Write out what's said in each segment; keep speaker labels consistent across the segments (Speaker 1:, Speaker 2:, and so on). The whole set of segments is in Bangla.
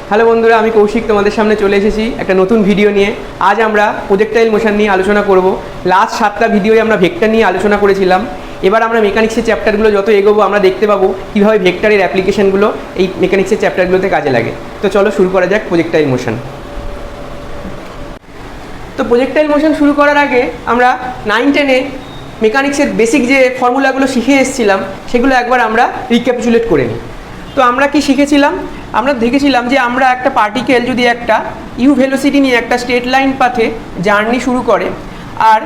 Speaker 1: হ্যালো বন্ধুরা, আমি কৌশিক তোমাদের সামনে চলে এসেছি একটা নতুন ভিডিও নিয়ে। আজ আমরা প্রজেক্টাইল মোশন নিয়ে আলোচনা করব। লাস্ট 7টা ভিডিওয় আমরা ভেক্টর নিয়ে আলোচনা করেছিলাম। এবার আমরা মেকানিক্সের চ্যাপ্টারগুলো যত এগোবো আমরা দেখতে পাবো কীভাবে ভেক্টরের অ্যাপ্লিকেশনগুলো এই মেকানিক্সের চ্যাপ্টারগুলোতে কাজে লাগে। তো চলো শুরু করা যাক প্রজেক্টাইল মোশন। তো প্রজেক্টাইল মোশন শুরু করার আগে আমরা 9-10-এ মেকানিক্সের বেসিক যে ফর্মুলাগুলো শিখে এসেছিলাম সেগুলো একবার আমরা রিক্যাপিচুলেট করে নিই। তো আমরা কি শিখেছিলাম? আমরা দেখেছিলাম যে আমরা একটা পার্টিকেল যদি একটা ইউ ভেলোসিটি নিয়ে একটা স্ট্রেট লাইন পাথে জার্নি শুরু করে আর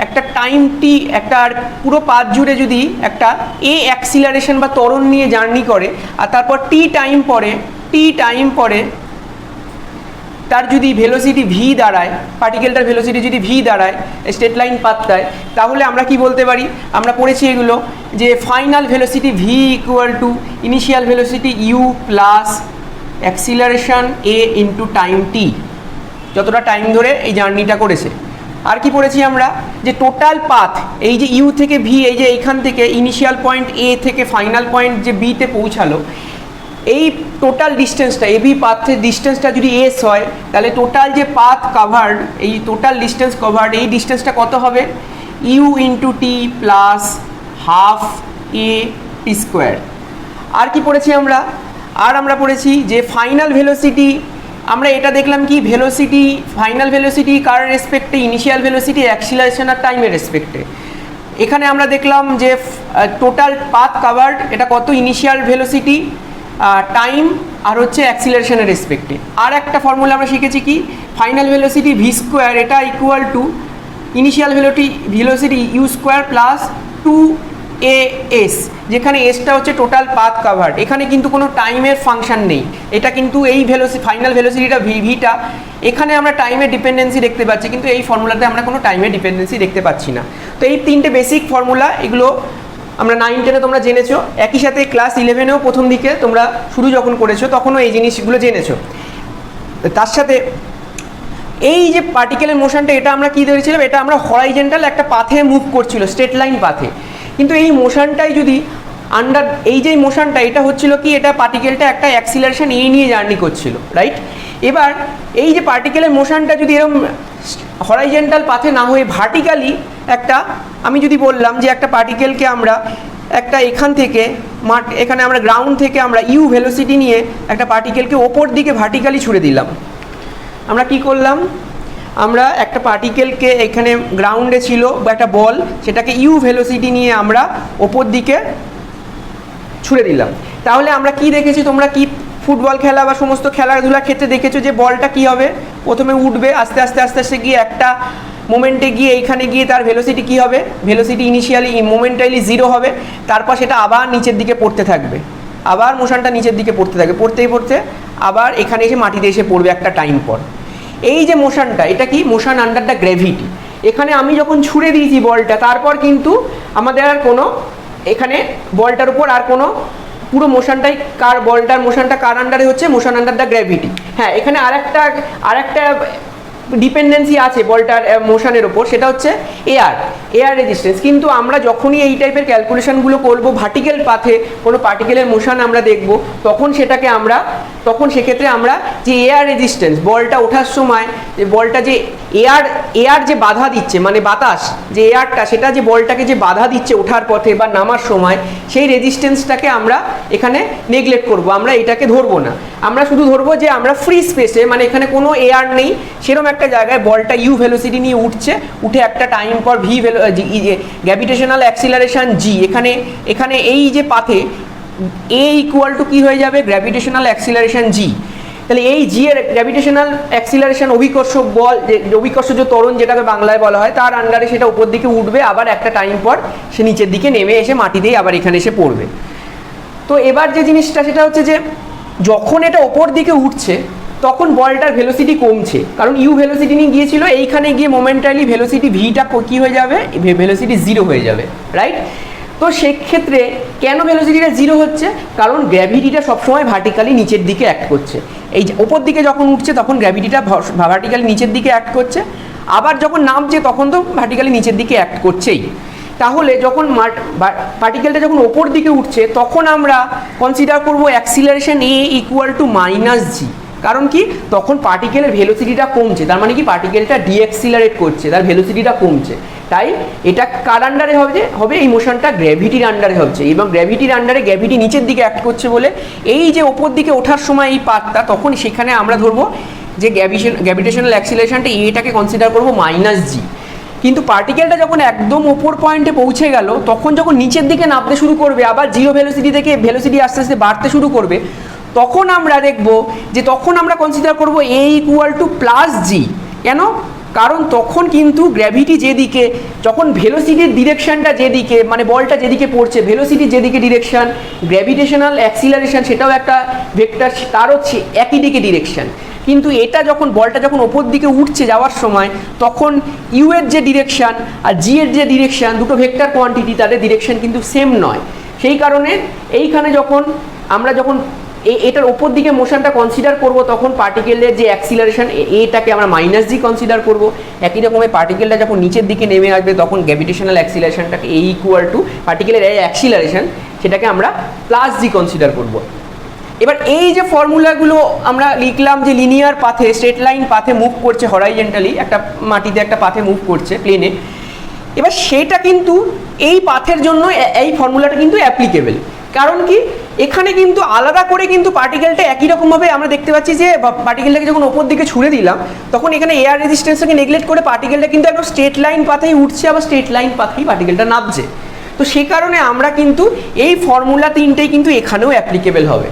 Speaker 1: একটা টাইম টি একটা পুরো পাথ জুড়ে যদি একটা অ্যাক্সিলারেশন বা ত্বরণ নিয়ে জার্নি করে আর তারপর টি টাইম পরে তার যদি ভেলোসিটি ভি দাঁড়ায়, পার্টিকেলটার ভেলোসিটি যদি ভি দাঁড়ায় স্ট্রেট লাইন পাথটায়, তাহলে আমরা কি বলতে পারি? আমরা পড়েছি এগুলো যে final velocity v equal to initial velocity u plus acceleration a into time t, যতটা টাইম ধরে এই জার্নিটা করেছে। আর কি পড়েছি আমরা? যে টোটাল পাথ এই যে ইউ থেকে ভি, এই যে এইখান থেকে ইনিশিয়াল পয়েন্ট এ থেকে ফাইনাল পয়েন্ট যে বিতে পৌঁছালো, এই টোটাল ডিস্টেন্সটা এবি পাথের ডিস্টেন্সটা যদি এস হয় তাহলে টোটাল যে পাথ কাভার্ড, এই টোটাল ডিস্টেন্স কভার্ড, এই ডিস্টেন্সটা কত হবে? U into T plus half a t square. আর কি পড়েছি আমরা? আমরা পড়েছি যে ফাইনাল ভেলোসিটি, আমরা এটা দেখলাম কি ভেলোসিটি, ফাইনাল ভেলোসিটি কার রেসপেক্টে? ইনিশিয়াল ভেলোসিটি, অ্যাক্সিলারেশন আর টাইমের রেসপেক্টে। এখানে আমরা দেখলাম যে টোটাল পাথ কাভার্ড এটা কত? ইনিশিয়াল ভেলোসিটি, টাইম আর হচ্ছে অ্যাক্সিলারেশনের রেসপেক্টে। আর একটা ফর্মুলা আমরা শিখেছি কি? ফাইনাল ভেলোসিটি ভি স্কোয়ার এটা equal to initial velocity U square plus 2as, যেখানে এসটা হচ্ছে টোটাল পাথ কাভার্ড। এখানে কিন্তু কোনো টাইমের ফাংশন নেই, এটা কিন্তু এই ফাইনাল ভেলোসিটিটা ভিটা, এখানে আমরা টাইমের ডিপেন্ডেন্সি দেখতে পাচ্ছি, কিন্তু এই ফর্মুলাতে আমরা কোনো টাইমের ডিপেন্ডেন্সি দেখতে পাচ্ছি না। তো এই তিনটে বেসিক ফর্মুলা, এগুলো আমরা 9-10-এ তোমরা জেনেছো। একই সাথে ক্লাস 11-এও প্রথম দিকে তোমরা শুরু যখন করেছো তখনও এই জিনিসগুলো জেনেছো। তার সাথে এই যে পার্টিকেলের মোশনটা, এটা আমরা কি ধরেছিলাম? এটা আমরা হরাইজন্টাল একটা পাথে মুভ করছিল, স্ট্রেট লাইন পাথে। কিন্তু এই মোশনটাই যদি এই যে মোশনটা, এটা হচ্ছিল কি? এটা পার্টিকেলটা একটা অ্যাক্সিলারেশন এ নিয়ে জার্নি করছিল, রাইট? এবার এই যে পার্টিকেলের মোশনটা যদি এরকম হরাইজন্টাল পাথে না হয়ে ভার্টিক্যালি একটা, আমি যদি বললাম যে একটা পার্টিকেলকে আমরা একটা এখান থেকে এখানে আমরা গ্রাউন্ড থেকে আমরা ইউ ভেলোসিটি নিয়ে একটা পার্টিকেলকে ওপর দিকে ভার্টিক্যালি ছুড়ে দিলাম। আমরা কি করলাম? আমরা একটা পার্টিকেলকে এখানে গ্রাউন্ডে ছিল বা একটা বল, সেটাকে ইউ ভেলোসিটি নিয়ে আমরা ওপর দিকে ছুড়ে দিলাম। তাহলে আমরা কি দেখেছি? তোমরা কি ফুটবল খেলা বা সমস্ত খেলাধুলার ক্ষেত্রে দেখেছো যে বলটা কি হবে? প্রথমে উঠবে, আস্তে আস্তে আস্তে আস্তে গিয়ে একটা মোমেন্টে গিয়ে এইখানে গিয়ে তার ভেলোসিটি কি হবে? ভেলোসিটি ইনিশিয়ালি মোমেন্টালি 0 হবে, তারপর সেটা আবার নিচের দিকে পড়তে থাকবে, আবার মোশনটা নিচের দিকে পড়তে থাকবে, পড়তে আবার এখানে এসে মাটিতে এসে পড়বে একটা টাইম পর। এই যে মোশনটা, এটা কি? Motion under the gravity. এখানে আমি যখন ছুড়ে দিয়েছি বলটা, তারপর কিন্তু আমাদের আর কোনো এখানে বলটার উপর আর কোনো পুরো মোশনটাই বলটার মোশনটা কার আন্ডারে হচ্ছে? Motion under the gravity. হ্যাঁ, এখানে আরেকটা ডিপেন্ডেন্সি আছে বলটার মোশনের ওপর, সেটা হচ্ছে এয়ার রেজিস্ট্যান্স। কিন্তু আমরা যখনই এই টাইপের ক্যালকুলেশনগুলো করবো, ভার্টিক্যাল পাথে কোনো পার্টিকেলের মোশন আমরা দেখব, তখন সেক্ষেত্রে আমরা যে এয়ার রেজিস্ট্যান্স, বলটা ওঠার সময় যে বলটা যে এয়ার যে বাধা দিচ্ছে, মানে বাতাস যে এয়ারটা, সেটা যে বলটাকে যে বাধা দিচ্ছে ওঠার পথে বা নামার সময়, সেই রেজিস্ট্যান্সটাকে আমরা এখানে নেগলেক্ট করব, আমরা এটাকে ধরবো না। আমরা শুধু ধরবো যে আমরা ফ্রি স্পেসে, মানে এখানে কোনো এয়ার নেই, সেরকম একটা জায়গায় বলটা ইউ ভেলোসিটি নিয়ে উঠে একটা টাইম পর ভি গ্র্যাভিটেশনাল অ্যাক্সিলারেশন জি, এখানে এই যে পাথে এ ইকুয়াল টু কি হয়ে যাবে? গ্র্যাভিটেশনাল অ্যাক্সিলারেশন জি। তাহলে এই জি এর গ্র্যাভিটেশনাল অ্যাক্সিলারেশন, অভিকর্ষ বল, অভিকর্ষজ ত্বরণ যেটাকে বাংলায় বলা হয়, তার আন্ডারে সেটা উপর দিকে উঠবে, আবার একটা টাইম পর সে নিচের দিকে নেমে এসে মাটিতেই আবার এখানে এসে পড়বে। তো এবার যে জিনিসটা, সেটা হচ্ছে যে যখন এটা ওপর দিকে উঠছে তখন বলটার ভেলোসিটি কমছে, কারণ ইউ ভেলোসিটি নিয়ে গিয়েছিল, এইখানে গিয়ে মোমেন্টালি ভেলোসিটি ভিটা কী হয়ে যাবে? ভেলোসিটি 0 হয়ে যাবে, রাইট? তো সেক্ষেত্রে কেন ভেলোসিটিটা 0 হচ্ছে? কারণ গ্র্যাভিটিটা সবসময় ভার্টিক্যালি নিচের দিকে অ্যাক্ট করছে। এই ওপর দিকে যখন উঠছে তখন গ্র্যাভিটিটা ভার্টিক্যালি নিচের দিকে অ্যাক্ট করছে, আবার যখন নামছে তখন তো ভার্টিক্যালি নিচের দিকে অ্যাক্ট করছেই। তাহলে যখন পার্টিকেলটা যখন ওপর দিকে উঠছে তখন আমরা কনসিডার করব acceleration a equal to minus g. কারণ কি, তখন পার্টিকেলের ভেলোসিটিটা কমছে, তার মানে কি পার্টিকেলটা ডিএক্সিলারেট করছে, তার ভেলোসিটিটা কমছে। তাই এটা কার আন্ডারে হবে এই মোশনটা গ্র্যাভিটির আন্ডারে হচ্ছে, এবং গ্র্যাভিটির আন্ডারে গ্র্যাভিটি নিচের দিকে অ্যাক্ট করছে বলে এই যে ওপর দিকে ওঠার সময় এই পাথটা, তখন সেখানে আমরা ধরবো যে গ্র্যাভিটেশনাল অ্যাক্সিলারেশনটা এটাকে কনসিডার করবো মাইনাস জি। কিন্তু পার্টিকেলটা যখন একদম ওপর পয়েন্টে পৌঁছে গেল, তখন যখন নিচের দিকে নামতে শুরু করবে, আবার জিরো ভেলোসিটি থেকে ভেলোসিটি আস্তে আস্তে বাড়তে শুরু করবে, তখন আমরা দেখব যে তখন আমরা কনসিডার করব এ ইকুয়াল টু প্লাস জি। কেন? কারণ তখন কিন্তু গ্র্যাভিটি যেদিকে, যখন ভেলোসিটির ডিরেকশনটা যেদিকে, মানে বলটা যেদিকে পড়ছে, ভেলোসিটির যেদিকে ডিরেকশন, গ্র্যাভিটেশনাল অ্যাক্সিলারেশন সেটাও একটা ভেক্টর, তার হচ্ছে একই দিকে ডিরেকশন। কিন্তু এটা যখন বলটা যখন ওপর দিকে উঠছে যাওয়ার সময়, তখন ইউ এর যে ডিরেকশন আর জি এর যে ডিরেকশন, দুটো ভেক্টর কোয়ান্টিটি, তাদের ডিরেকশন কিন্তু সেম নয়। সেই কারণে এইখানে যখন আমরা এটার ওপর দিকে মোশনটা কনসিডার করব, তখন পার্টিকেলের যে অ্যাক্সিলারেশন এটাকে আমরা মাইনাস জি কনসিডার করব। একই রকমের পার্টিকেলটা যখন নিচের দিকে নেমে আসবে, তখন গ্র্যাভিটেশনাল অ্যাক্সিলারেশনটাকে এ ইকুয়াল টু পার্টিকেলের এই অ্যাক্সিলারেশন, সেটাকে আমরা প্লাস জি কনসিডার করব। এবার এই যে ফর্মুলাগুলো আমরা লিখলাম যে লিনিয়ার পাথে, স্ট্রেট লাইন পাথে মুভ করছে হরাইজেন্টালি, একটা মাটিতে একটা পাথে মুভ করছে প্লেনে, এবার সেটা কিন্তু এই পাথের জন্য এই ফর্মুলাটা কিন্তু অ্যাপ্লিকেবল। কারণ কি, এখানে কিন্তু আলাদা করে কিন্তু পার্টিকেলটা একই রকমভাবে আমরা দেখতে পাচ্ছি যে পার্টিকেলটাকে যখন ওপর দিকে ছুড়ে দিলাম, তখন এখানে এয়ার রেজিস্ট্যান্সটাকে নেগলেক্ট করে পার্টিকেলটা কিন্তু একদম স্ট্রেট লাইন পাথেই উঠছে, আবার স্ট্রেট লাইন পাথেই পার্টিকেলটা নামছে। তো সেই কারণে আমরা কিন্তু এই ফর্মুলা তিনটেই কিন্তু এখানেও অ্যাপ্লিকেবল হবে।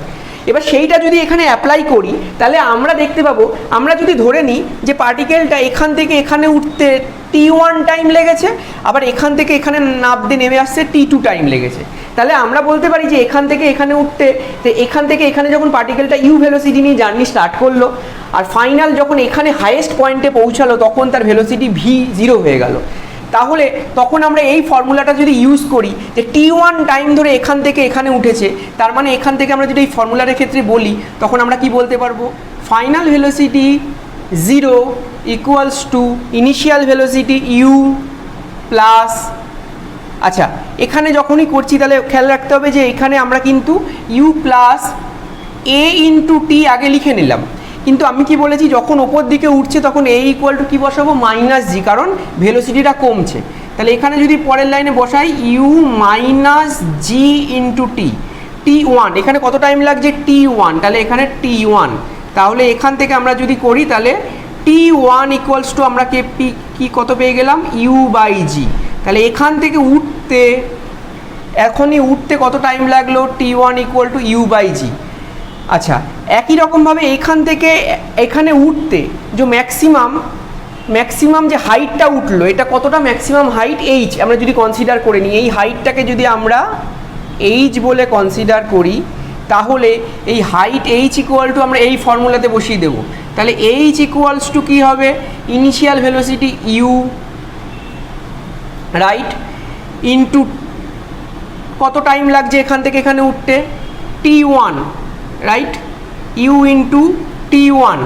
Speaker 1: এবার সেইটা যদি এখানে অ্যাপ্লাই করি, তাহলে আমরা দেখতে পাবো, আমরা যদি ধরে নিই যে পার্টিকেলটা এখান থেকে এখানে উঠতে t1 টাইম লেগেছে, আবার এখান থেকে এখানে নামতে নেমে আসছে t2 টাইম লেগেছে, তাহলে আমরা বলতে পারি যে এখান থেকে এখানে উঠতে, তো এখান থেকে এখানে যখন পার্টিকেলটা ইউ ভেলোসিটি নিয়ে জার্নি স্টার্ট করলো, আর ফাইনাল যখন এখানে হাইয়েস্ট পয়েন্টে পৌঁছালো, তখন তার ভেলোসিটি v0 হয়ে গেল। তাহলে তখন আমরা এই ফর্মুলাটা যদি ইউজ করি যে t1 টাইম ধরে এখান থেকে এখানে উঠেছে, তার মানে এখান থেকে আমরা যদি এই ফর্মুলার ক্ষেত্রে বলি, তখন আমরা কি বলতে পারবো, final velocity 0 equals to initial velocity u plus, আচ্ছা এখানে যখনই করছি তাহলে খেয়াল রাখতে হবে যে এখানে আমরা কিন্তু u plus a into T আগে লিখে নিলাম, কিন্তু আমি কি বলেছি, যখন ওপর দিকে উঠছে তখন a ইকুয়াল টু কী বসাবো, মাইনাস জি, কারণ ভেলোসিটিটা কমছে। তাহলে এখানে যদি পরের লাইনে বসাই u মাইনাস জি ইন্টু টি, t1 এখানে কত টাইম লাগছে, t1, তাহলে এখানে t1, তাহলে এখান থেকে আমরা যদি করি তাহলে t1 ইকুয়ালস টু আমরা কি কত পেয়ে গেলাম, u বাই জি। তাহলে এখান থেকে এখনই উঠতে কত টাইম লাগলো, t1 equal to u by g. আচ্ছা একই রকমভাবে এখান থেকে এখানে উঠতে যে ম্যাক্সিমাম যে হাইটটা উঠলো, এটা কতটা ম্যাক্সিমাম হাইট h আমরা যদি কনসিডার করে নিই, এই হাইটটাকে যদি আমরা h বলে কনসিডার করি, তাহলে এই হাইট h ইকুয়াল টু আমরা এই ফর্মুলাতে বসিয়ে দেবো। তাহলে h ইকুয়ালস টু কী হবে, initial velocity u right into কত টাইম লাগছে এখান থেকে এখানে উঠতে, t1 right, u into t1,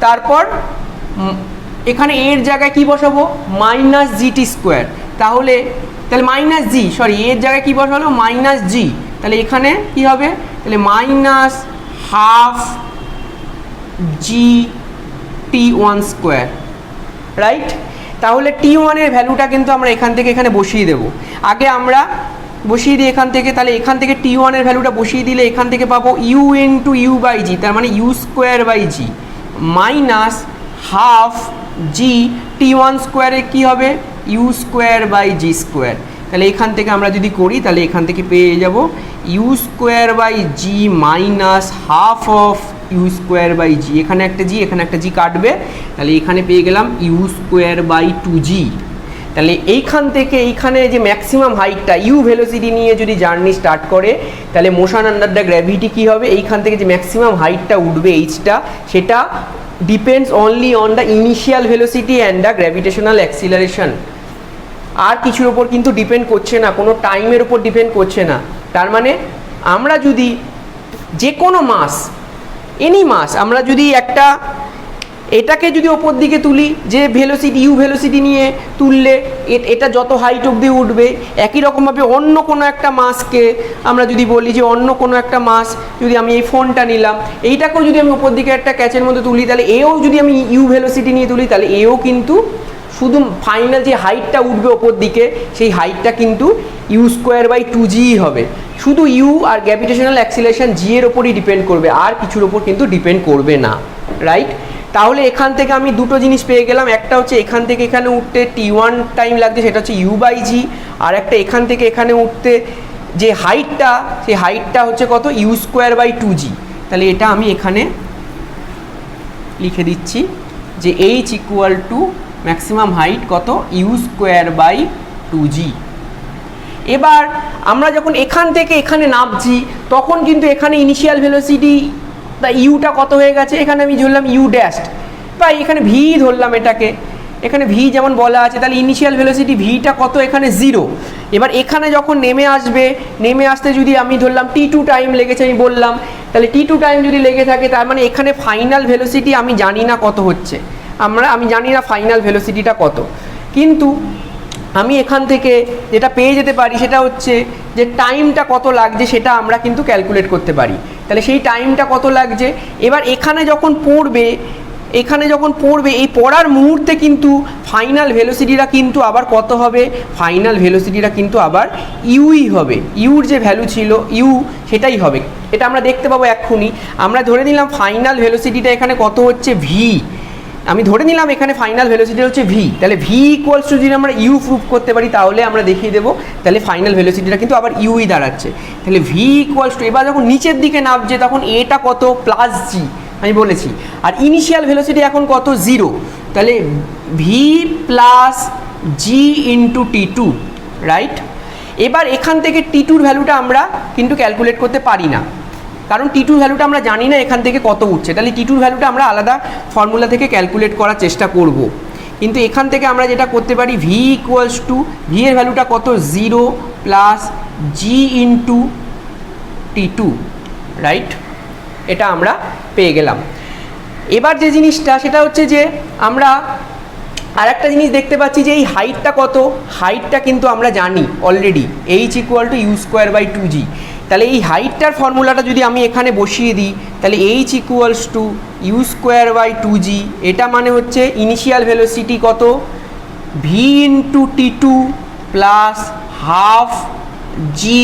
Speaker 1: তারপর এখানে এর জায়গায় কি বসাবো, মাইনাস জিটি স্কোয়ার, তাহলে মাইনাস জি, সরি এর জায়গায় কি বসালো, মাইনাস জি, তাহলে এখানে কি হবে, তাহলে minus half G t1 square right. তাহলে t1 এর ভ্যালুটা কিন্তু আমরা এখান থেকে এখানে বসিয়ে দেবো, আগে আমরা বসিয়ে দিই এখান থেকে, তাহলে এখান থেকে t1 এর ভ্যালুটা বসিয়ে দিলে এখান থেকে পাবো u into U by G, তার মানে u square by G minus half G t1 স্কোয়ারে কী হবে, u square by G square. তাহলে এখান থেকে আমরা যদি করি তাহলে এখান থেকে পেয়ে যাব u square by G minus half of u square by g, এখানে একটা জি কাটবে, তাহলে এখানে পেয়ে গেলাম ইউ স্কোয়ার বাই 2g। তাহলে এইখান থেকে এইখানে যে ম্যাক্সিমাম হাইটটা ইউ ভেলোসিটি নিয়ে যদি জার্নি স্টার্ট করে, তাহলে মোশন আন্ডার দ্য গ্র্যাভিটি কী হবে, এইখান থেকে যে ম্যাক্সিমাম হাইটটা উঠবে এইচটা, সেটা depends only on the initial velocity and the gravitational acceleration, আর কিছুর ওপর কিন্তু ডিপেন্ড করছে না, কোনো টাইমের ওপর ডিপেন্ড করছে না। তার মানে আমরা যদি যে কোনো মাস, এনি মাস, আমরা যদি এটাকে যদি ওপর দিকে তুলি, যে ভেলোসিটি ইউ ভেলোসিটি নিয়ে তুললে এটা যত হাইট অবধি উঠবে, একই রকমভাবে অন্য কোনো একটা মাসকে আমরা যদি বলি যে অন্য কোনো একটা মাস, যদি আমি এই ফোনটা নিলাম, এইটাকেও যদি আমি ওপর দিকে একটা ক্যাচের মধ্যে তুলি, তাহলে এও যদি আমি ইউ ভেলোসিটি নিয়ে তুলি, তাহলে এও কিন্তু শুধু ফাইনাল যে হাইটটা উঠবে ওপর দিকে, সেই হাইটটা কিন্তু u²/2g হবে। শুধু ইউ আর গ্র্যাভিটেশনাল অ্যাক্সিলারেশন জি এর ওপরই ডিপেন্ড করবে, আর কিছুর ওপর কিন্তু ডিপেন্ড করবে না, রাইট? তাহলে এখান থেকে আমি দুটো জিনিস পেয়ে গেলাম, একটা হচ্ছে এখান থেকে এখানে উঠতে t1 টাইম লাগছে, সেটা হচ্ছে u/g, আর একটা এখান থেকে এখানে উঠতে যে হাইটটা, সেই হাইটটা হচ্ছে কত, u²/2g। তাহলে এটা আমি এখানে লিখে দিচ্ছি যে h = ম্যাক্সিমাম হাইট কত, u²/2g। এবার আমরা যখন এখান থেকে এখানে নামছি, তখন কিন্তু এখানে ইনিশিয়াল ভেলোসিটি তা ইউটা কত হয়ে গেছে, এখানে আমি ধরলাম ইউ ড্যাশড, বা এখানে ভি ধরলাম এটাকে, এখানে ভি যেমন বলা আছে, তাহলে ইনিশিয়াল ভেলোসিটি ভিটা কত, এখানে 0। এবার এখানে যখন নেমে আসবে, নেমে আসতে যদি আমি ধরলাম t2 টাইম লেগেছে, আমি বললাম, তাহলে t2 টাইম যদি লেগে থাকে, তার মানে এখানে ফাইনাল ভেলোসিটি আমি জানি না কত হচ্ছে, আমি জানি না ফাইনাল ভেলোসিটিটা কত, কিন্তু আমি এখান থেকে যেটা পেয়ে যেতে পারি সেটা হচ্ছে যে টাইমটা কত লাগছে সেটা আমরা কিন্তু ক্যালকুলেট করতে পারি। তাহলে সেই টাইমটা কত লাগছে, এবার এখানে যখন পড়বে, এই পড়ার মুহূর্তে কিন্তু ফাইনাল ভেলোসিটিটা কিন্তু আবার কত হবে, ফাইনাল ভেলোসিটিটা কিন্তু আবার ইউই হবে, ইউর যে ভ্যালু ছিল ইউ সেটাই হবে। এটা আমরা দেখতে পাবো এক্ষুনি। আমরা ধরে নিলাম ফাইনাল ভেলোসিটিটা এখানে কত হচ্ছে, ভি। আমি ধরে নিলাম এখানে ফাইনাল ভেলোসিটি হচ্ছে ভি, তাহলে ভি ইকুয়ালস টু যদি আমরা ইউ প্রুভ করতে পারি, তাহলে আমরা দেখিয়ে দেবো তাহলে ফাইনাল ভেলোসিটিটা কিন্তু আবার ইউই দাঁড়াচ্ছে। তাহলে ভি ইকুয়ালস টু, এবার যখন নিচের দিকে নামছে তখন এটা কত, প্লাস জি আমি বলেছি, আর ইনিশিয়াল ভেলোসিটি এখন কত, 0, তাহলে ভি প্লাস জি ইন্টু t2, রাইট? এবার এখান থেকে t2-র ভ্যালুটা আমরা কিন্তু ক্যালকুলেট করতে পারি না, কারণ টি2 ভ্যালুটা আমরা জানি না এখান থেকে কত উঠছে, তাহলে টি2 ভ্যালুটা আমরা আলাদা ফর্মুলা থেকে ক্যালকুলেট করার চেষ্টা করব। কিন্তু এখান থেকে আমরা যেটা করতে পারি, ভি ইকুয়ালস টু, ভি এর ভ্যালুটা কত, 0 প্লাস জি ইন্টু t2, রাইট? এটা আমরা পেয়ে গেলাম। এবার যে জিনিসটা সেটা হচ্ছে যে আমরা আর একটা জিনিস দেখতে পাচ্ছি যে এই হাইটটা কত, হাইটটা কিন্তু আমরা জানি অলরেডি, h = u²/2g। তাহলে এই হাইটটার ফর্মুলাটা যদি আমি এখানে বসিয়ে দিই, তাহলে h = u²/2g, এটা মানে হচ্ছে ইনিশিয়াল ভেলোসিটি কত, v into t2 plus half g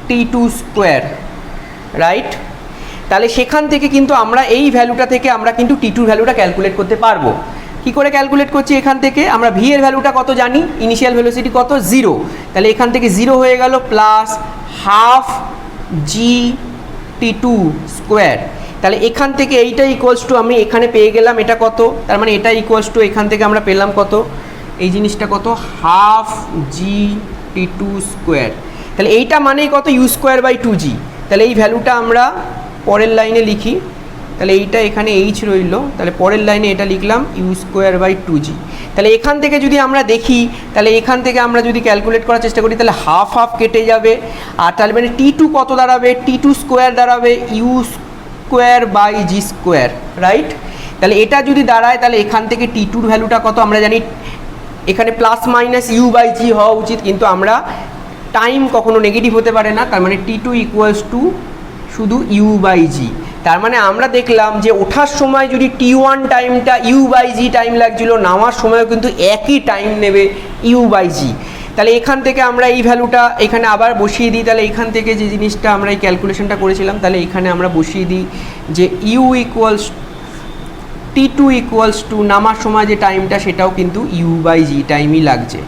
Speaker 1: t2², right? তাহলে সেখান থেকে কিন্তু আমরা এই ভ্যালুটা থেকে আমরা কিন্তু t2 ভ্যালুটা ক্যালকুলেট করতে পারবো। কি করে ক্যালকুলেট করছি, এখান থেকে আমরা ভি এর ভ্যালুটা কত জানি, ইনিশিয়াল ভেলোসিটি কত, 0, তাহলে এখান থেকে 0 হয়ে গেল, প্লাস হাফ জি t2², তাহলে এখান থেকে এইটা ইকুয়ালস টু আমি এখানে পেয়ে গেলাম এটা কত, তার মানে এটা ইকুয়ালস টু এখান থেকে আমরা পেলাম কত, এই জিনিসটা কত, হাফ জি t2², তাহলে এইটা মানেই কত, u²/2g। তাহলে এই ভ্যালুটা আমরা পরের লাইনে লিখি, তাহলে এইটা এখানে h রইল, তাহলে পরের লাইনে এটা লিখলাম u²/2g। তাহলে এখান থেকে যদি আমরা দেখি, তাহলে এখান থেকে আমরা যদি ক্যালকুলেট করার চেষ্টা করি, তাহলে হাফ হাফ কেটে যাবে, আর তাহলে মানে t2 কত দাঁড়াবে, t2² দাঁড়াবে u²/g², রাইট? তাহলে এটা যদি দাঁড়ায়, তাহলে এখান থেকে t2-র ভ্যালুটা কত আমরা জানি, এখানে প্লাস মাইনাস u/g হওয়া উচিত, কিন্তু আমরা টাইম কখনো নেগেটিভ হতে পারে না, তার মানে t2 = শুধু u/g। তার মানে আমরা দেখলাম যে ওঠার সময় যদি t1 টাইমটা u/g টাইম লাগছিল, নামার সময়ও কিন্তু একই টাইম নেবে u/g। তাহলে এখান থেকে আমরা এই ভ্যালুটা এখানে আবার বসিয়ে দিই, তাহলে এখান থেকে যে জিনিসটা আমরা এই ক্যালকুলেশনটা করেছিলাম, তাহলে এখানে আমরা বসিয়ে দিই যে t2 = নামার সময় যে টাইমটা সেটাও কিন্তু u/g টাইমই লাগছে।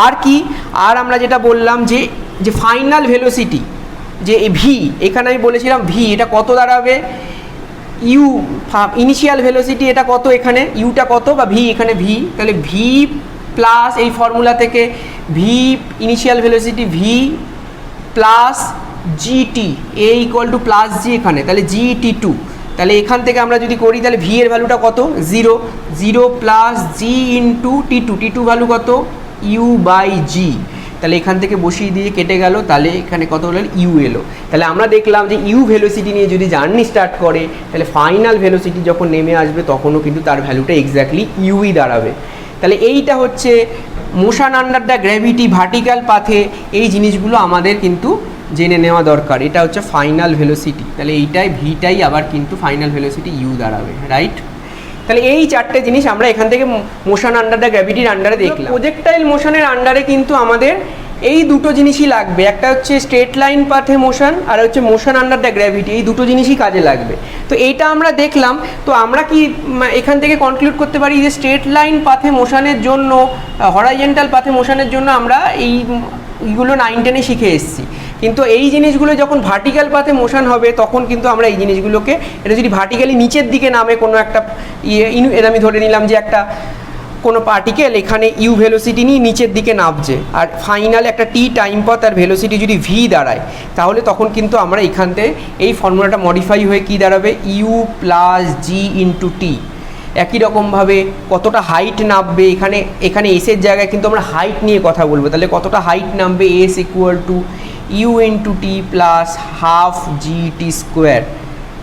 Speaker 1: আর কি, আর আমরা যেটা বললাম যে ফাইনাল ভেলোসিটি, যে ভি, এখানে আমি বলেছিলাম ভি এটা কত দাঁড়াবে, ইউ ইনিশিয়াল ভেলোসিটি এটা কত, এখানে ইউটা কত বা ভি, এখানে ভি, তাহলে ভি প্লাস এই ফর্মুলা থেকে v initial velocity v plus g t, a = plus g এখানে, তাহলে জি t2, তাহলে এখান থেকে আমরা যদি করি তাহলে ভি এর ভ্যালুটা কত, 0 প্লাস জি ইন্টু t2, t2 ভ্যালু কত, u/g। তাহলে এখান থেকে বসিয়ে দিয়ে কেটে গেল, তাহলে এখানে কত হলো ইউ এলো। তাহলে আমরা দেখলাম যে ইউ ভেলোসিটি নিয়ে যদি জার্নি স্টার্ট করে তাহলে ফাইনাল ভেলোসিটি যখন নেমে আসবে তখনও কিন্তু তার ভ্যালুটা এক্স্যাক্টলি ইউই দাঁড়াবে। তাহলে এইটা হচ্ছে motion under the gravity vertical পাথে, এই জিনিসগুলো আমাদের কিন্তু জেনে নেওয়া দরকার। এটা হচ্ছে ফাইনাল ভেলোসিটি, তাহলে এইটাই ভিটাই আবার কিন্তু ফাইনাল ভেলোসিটি ইউ দাঁড়াবে, রাইট। তাহলে এই চারটে জিনিস আমরা এখান থেকে মোশন আন্ডার দ্য গ্র্যাভিটির আন্ডারে দেখলাম। প্রজেক্টাইল মোশনের আন্ডারে কিন্তু আমাদের এই দুটো জিনিসই লাগবে, একটা হচ্ছে স্ট্রেট লাইন পাথে মোশন আর হচ্ছে মোশন আন্ডার দ্য গ্র্যাভিটি, এই দুটো জিনিসই কাজে লাগবে। তো এইটা আমরা দেখলাম। তো আমরা কি এখান থেকে কনক্লুড করতে পারি যে স্ট্রেট লাইন পাথে মোশনের জন্য, হরাইজন্টাল পাথে মোশনের জন্য আমরা এইগুলো 9-10-এ শিখে এসেছি, কিন্তু এই জিনিসগুলো যখন ভার্টিক্যাল পাথে মোশন হবে তখন কিন্তু আমরা এই জিনিসগুলোকে, এটা যদি ভার্টিক্যালি নিচের দিকে নামে কোনো একটা এটা আমি ধরে নিলাম যে একটা কোনো পার্টিকেল এখানে ইউ ভেলোসিটি নিয়ে নিচের দিকে নামছে, আর ফাইনাল একটা টি টাইম পর তার ভেলোসিটি যদি ভি দাঁড়ায়, তাহলে তখন কিন্তু আমরা এখান থেকে এই ফর্মুলাটা মডিফাই হয়ে কী দাঁড়াবে, you plus G into T. একই রকমভাবে কতটা হাইট নামবে, এখানে এসের জায়গায় কিন্তু আমরা হাইট নিয়ে কথা বলবো, তাহলে কতটা হাইট নামবে, S equal to U into T plus half G T square.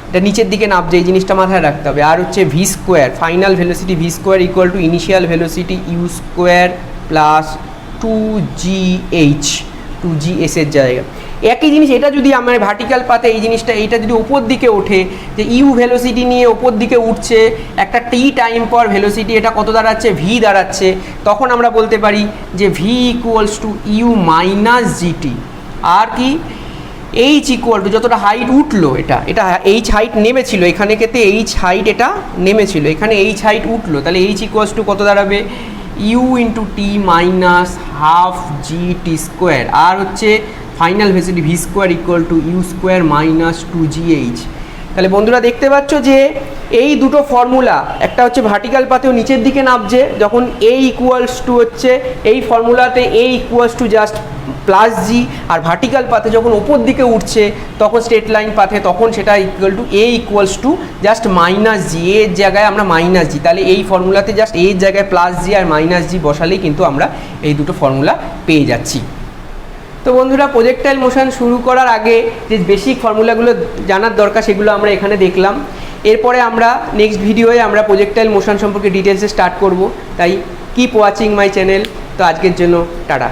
Speaker 1: এটা নিচের দিকে নামছে, এই জিনিসটা মাথায় রাখতে হবে। আর হচ্ছে V square, final velocity V square equal to initial velocity U square plus 2gh, 2gs এর জায়গায় একই জিনিস। এটা যদি আমার ভার্টিক্যাল পাতে এই জিনিসটা, এইটা যদি ওপর দিকে ওঠে, যে ইউ ভেলোসিটি নিয়ে ওপর দিকে উঠছে, একটা টি টাইম পর ভেলোসিটি এটা কত দাঁড়াচ্ছে, ভি দাঁড়াচ্ছে, তখন আমরা বলতে পারি যে v equals to u minus g t. আর কি এইচ ইকুয়াল টু যতটা হাইট উঠলো, এটা এইচ হাইট নেমেছিল, এখানে ক্ষেত্রে এইচ হাইট এটা নেমেছিল, এখানে এইচ হাইট উঠলো, তাহলে এইচ ইকুয়ালস টু কত দাঁড়াবে, u into t minus half জি টি স্কোয়ার। আর হচ্ছে final velocity V square equal to u square minus 2gh। তাহলে বন্ধুরা দেখতে পাচ্ছ যে এই দুটো ফর্মুলা, একটা হচ্ছে ভার্টিক্যাল পাথেও নিচের দিকে নামছে যখন এ ইকুয়ালস টু হচ্ছে এই ফর্মুলাতে a equals to just plus g, আর ভার্টিক্যাল পাথে যখন ওপর দিকে উঠছে তখন স্ট্রেট লাইন পাথে তখন সেটা equal to a equals to just minus g, এর জায়গায় আমরা মাইনাস জি, তাহলে এই ফর্মুলাতে জাস্ট এর জায়গায় প্লাস জি আর মাইনাস জি বসালেই কিন্তু আমরা এই দুটো ফর্মুলা পেয়ে যাচ্ছি। তো বন্ধুরা, প্রজেক্টাইল মোশন শুরু করার আগে যে বেসিক ফর্মুলাগুলো জানার দরকার সেগুলো আমরা এখানে দেখলাম। এরপরে আমরা নেক্সট ভিডিওয়ে আমরা প্রজেক্টাইল মোশন সম্পর্কে ডিটেলসে স্টার্ট করব। তাই কিপ ওয়াচিং মাই চ্যানেল। তো আজকের জন্য টাটা।